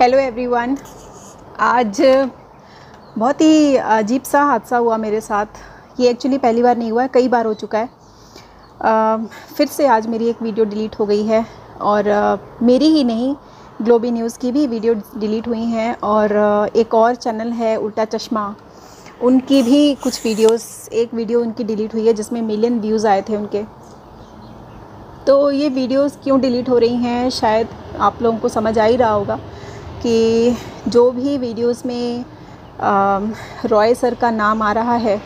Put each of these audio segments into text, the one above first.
Hello everyone. आज बहुत ही अजीब सा हादसा हुआ मेरे साथ। ये एक्चुअली पहली बार नहीं हुआ है, कई बार हो चुका है। फिर से आज मेरी एक वीडियो डिलीट हो गई है और मेरी ही नहीं, ग्लोबी न्यूज़ की भी वीडियो डिलीट हुई हैं और एक और चैनल है उल्टा चश्मा, उनकी भी कुछ वीडियोस, एक वीडियो उनकी डिलीट हुई है जिसमें मिलियन व्यूज़ आए थे उनके। तो ये वीडियोस क्यों डिलीट हो रही हैं शायद आप लोगों को समझ आ ही रहा होगा कि जो भी वीडियोस में रॉय सर का नाम आ रहा है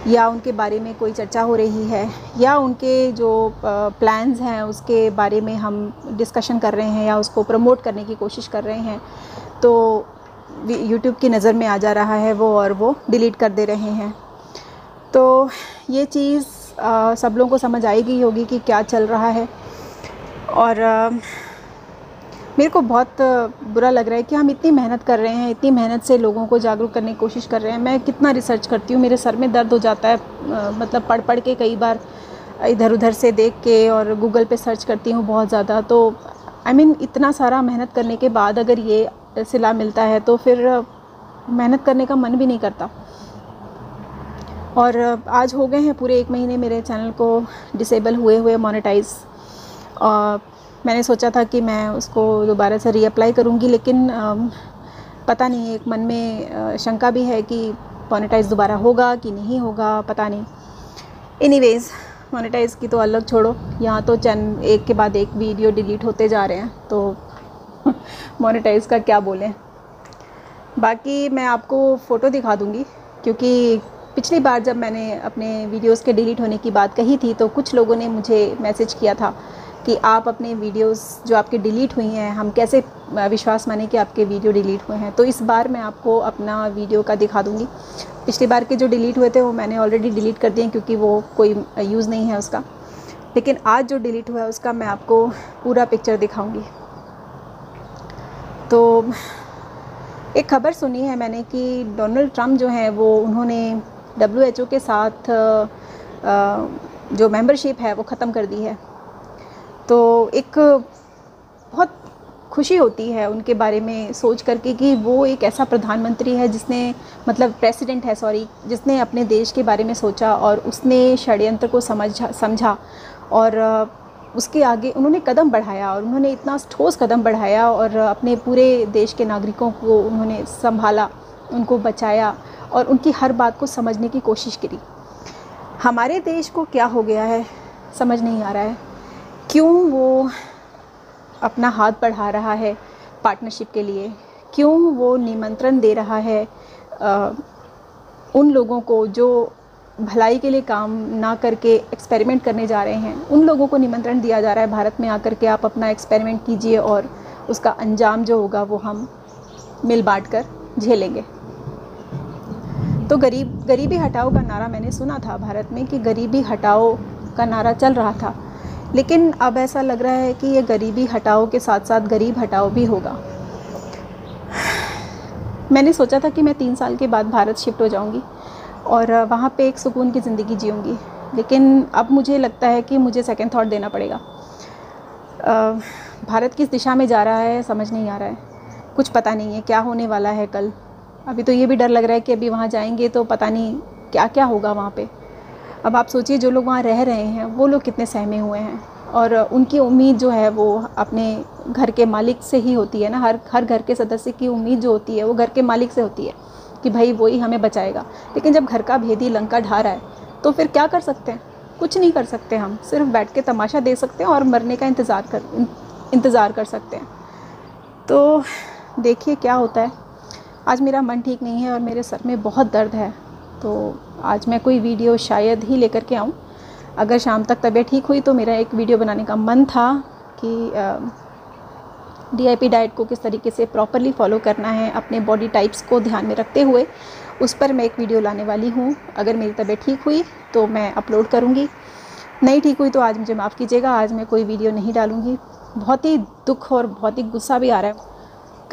या उनके बारे में कोई चर्चा हो रही है या उनके जो प्लान्स हैं उसके बारे में हम डिस्कशन कर रहे हैं या उसको प्रमोट करने की कोशिश कर रहे हैं, तो यूट्यूब की नज़र में आ जा रहा है वो और वो डिलीट कर दे रहे हैं। तो ये चीज़ सब लोगों को समझ आएगी होगी कि क्या चल रहा है। और मेरे को बहुत बुरा लग रहा है कि हम इतनी मेहनत कर रहे हैं, इतनी मेहनत से लोगों को जागरूक करने की कोशिश कर रहे हैं। मैं कितना रिसर्च करती हूँ, मेरे सर में दर्द हो जाता है, मतलब पढ़ पढ़ के कई बार इधर उधर से देख के, और गूगल पे सर्च करती हूँ बहुत ज़्यादा। तो इतना सारा मेहनत करने के बाद अगर ये सिला मिलता है तो फिर मेहनत करने का मन भी नहीं करता। और आज हो गए हैं पूरे 1 महीने मेरे चैनल को डिसेबल हुए मोनेटाइज़। और मैंने सोचा था कि मैं उसको दोबारा से रीअप्लाई करूँगी, लेकिन पता नहीं, एक मन में शंका भी है कि मोनेटाइज़ दोबारा होगा कि नहीं होगा, पता नहीं। एनीवेज़, मोनेटाइज़ की तो अलग छोड़ो, यहाँ तो चैनल एक के बाद एक वीडियो डिलीट होते जा रहे हैं, तो मोनेटाइज़ का क्या बोलें। बाकी मैं आपको फ़ोटो दिखा दूँगी, क्योंकि पिछली बार जब मैंने अपने वीडियोस के डिलीट होने की बात कही थी तो कुछ लोगों ने मुझे मैसेज किया था कि आप अपने वीडियोस जो आपके डिलीट हुई हैं, हम कैसे विश्वास माने कि आपके वीडियो डिलीट हुए हैं। तो इस बार मैं आपको अपना वीडियो का दिखा दूँगी। पिछली बार के जो डिलीट हुए थे वो मैंने ऑलरेडी डिलीट कर दिए क्योंकि वो कोई यूज़ नहीं है उसका। लेकिन आज जो डिलीट हुआ है उसका मैं आपको पूरा पिक्चर दिखाऊँगी। तो एक खबर सुनी है मैंने कि डोनाल्ड ट्रम्प जो हैं वो उन्होंने WHO के साथ जो मेंबरशिप है वो ख़त्म कर दी है। तो एक बहुत खुशी होती है उनके बारे में सोच करके कि वो एक ऐसा प्रधानमंत्री है जिसने, मतलब प्रेसिडेंट है सॉरी, जिसने अपने देश के बारे में सोचा और उसने षड्यंत्र को समझा और उसके आगे उन्होंने कदम बढ़ाया, और उन्होंने इतना ठोस कदम बढ़ाया और अपने पूरे देश के नागरिकों को उन्होंने संभाला, उनको बचाया और उनकी हर बात को समझने की कोशिश करी। हमारे देश को क्या हो गया है समझ नहीं आ रहा है, क्यों वो अपना हाथ बढ़ा रहा है पार्टनरशिप के लिए, क्यों वो निमंत्रण दे रहा है उन लोगों को जो भलाई के लिए काम ना करके एक्सपेरिमेंट करने जा रहे हैं, उन लोगों को निमंत्रण दिया जा रहा है भारत में आकर के आप अपना एक्सपेरिमेंट कीजिए और उसका अंजाम जो होगा वो हम मिल बांट कर झेलेंगे। तो गरीबी हटाओ का नारा मैंने सुना था भारत में कि गरीबी हटाओ का नारा चल रहा था, लेकिन अब ऐसा लग रहा है कि ये गरीबी हटाओ के साथ साथ गरीब हटाओ भी होगा। मैंने सोचा था कि मैं 3 साल के बाद भारत शिफ्ट हो जाऊंगी और वहाँ पे एक सुकून की ज़िंदगी जीऊँगी, लेकिन अब मुझे लगता है कि मुझे सेकंड थॉट देना पड़ेगा। भारत किस दिशा में जा रहा है समझ नहीं आ रहा है, कुछ पता नहीं है क्या होने वाला है कल। अभी तो ये भी डर लग रहा है कि अभी वहाँ जाएंगे तो पता नहीं क्या क्या होगा वहाँ पे। अब आप सोचिए, जो लोग वहाँ रह रहे हैं वो लोग कितने सहमे हुए हैं, और उनकी उम्मीद जो है वो अपने घर के मालिक से ही होती है ना। हर घर के सदस्य की उम्मीद जो होती है वो घर के मालिक से होती है कि भाई वही हमें बचाएगा। लेकिन जब घर का भेदी लंका ढा रहा है तो फिर क्या कर सकते हैं? कुछ नहीं कर सकते, हम सिर्फ बैठ के तमाशा दे सकते हैं और मरने का इंतज़ार कर सकते हैं। तो देखिए क्या होता है। आज मेरा मन ठीक नहीं है और मेरे सर में बहुत दर्द है, तो आज मैं कोई वीडियो शायद ही लेकर के आऊँ। अगर शाम तक तबीयत ठीक हुई तो मेरा एक वीडियो बनाने का मन था कि DIP डाइट को किस तरीके से प्रॉपरली फॉलो करना है अपने बॉडी टाइप्स को ध्यान में रखते हुए, उस पर मैं एक वीडियो लाने वाली हूँ। अगर मेरी तबीयत ठीक हुई तो मैं अपलोड करूँगी, नहीं ठीक हुई तो आज मुझे माफ़ कीजिएगा, आज मैं कोई वीडियो नहीं डालूँगी। बहुत ही दुख और बहुत ही गुस्सा भी आ रहा है।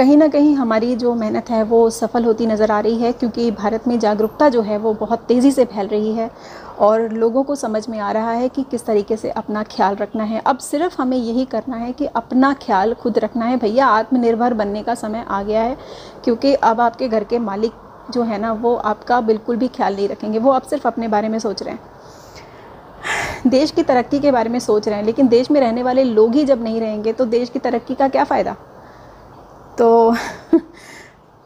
कहीं ना कहीं हमारी जो मेहनत है वो सफल होती नज़र आ रही है, क्योंकि भारत में जागरूकता जो है वो बहुत तेज़ी से फैल रही है और लोगों को समझ में आ रहा है कि किस तरीके से अपना ख्याल रखना है। अब सिर्फ हमें यही करना है कि अपना ख्याल खुद रखना है। भैया, आत्मनिर्भर बनने का समय आ गया है, क्योंकि अब आपके घर के मालिक जो है ना वो आपका बिल्कुल भी ख्याल नहीं रखेंगे। वो अब सिर्फ अपने बारे में सोच रहे हैं, देश की तरक्की के बारे में सोच रहे हैं, लेकिन देश में रहने वाले लोग ही जब नहीं रहेंगे तो देश की तरक्की का क्या फ़ायदा। तो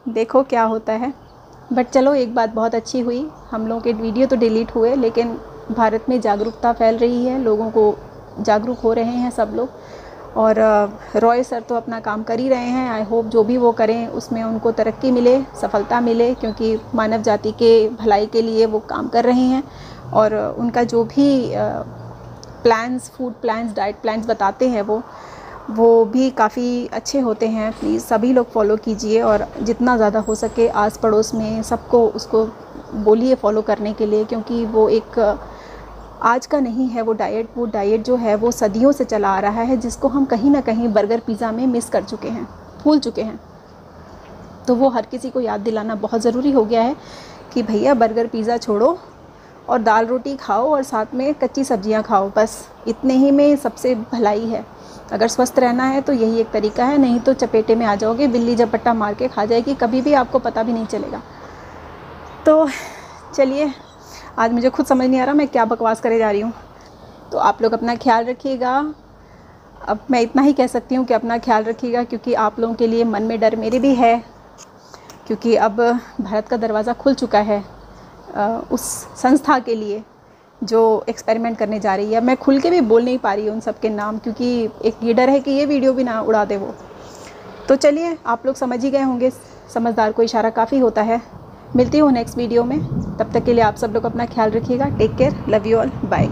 देखो क्या होता है। बट चलो, एक बात बहुत अच्छी हुई, हम लोगों के वीडियो तो डिलीट हुए लेकिन भारत में जागरूकता फैल रही है, लोगों को जागरूक हो रहे हैं सब लोग। और रॉय सर तो अपना काम कर ही रहे हैं। आई होप जो भी वो करें उसमें उनको तरक्की मिले, सफलता मिले, क्योंकि मानव जाति के भलाई के लिए वो काम कर रहे हैं। और उनका जो भी plans, food plans, diet plans बताते हैं वो भी काफ़ी अच्छे होते हैं। प्लीज़ सभी लोग फॉलो कीजिए और जितना ज़्यादा हो सके आस पड़ोस में सबको उसको बोलिए फॉलो करने के लिए, क्योंकि वो एक आज का नहीं है वो डाइट जो है वो सदियों से चला आ रहा है, जिसको हम कहीं ना कहीं बर्गर पिज़्ज़ा में मिस कर चुके हैं, भूल चुके हैं। तो वो हर किसी को याद दिलाना बहुत ज़रूरी हो गया है कि भैया बर्गर पिज़्ज़ा छोड़ो और दाल रोटी खाओ और साथ में कच्ची सब्जियां खाओ, बस इतने ही में सबसे भलाई है। अगर स्वस्थ रहना है तो यही एक तरीका है, नहीं तो चपेटे में आ जाओगे, बिल्ली झपट्टा मार के खा जाएगी, कभी भी आपको पता भी नहीं चलेगा। तो चलिए, आज मुझे खुद समझ नहीं आ रहा मैं क्या बकवास करे जा रही हूँ। तो आप लोग अपना ख्याल रखिएगा। अब मैं इतना ही कह सकती हूँ कि अपना ख्याल रखिएगा, क्योंकि आप लोगों के लिए मन में डर मेरे भी है, क्योंकि अब भारत का दरवाज़ा खुल चुका है उस संस्था के लिए जो एक्सपेरिमेंट करने जा रही है। मैं खुल के भी बोल नहीं पा रही हूँ उन सब के नाम, क्योंकि एक ये डर है कि ये वीडियो भी ना उड़ा दे वो। तो चलिए, आप लोग समझ ही गए होंगे, समझदार को इशारा काफ़ी होता है। मिलती हूँ नेक्स्ट वीडियो में, तब तक के लिए आप सब लोग अपना ख्याल रखिएगा। Take care, love you all, bye.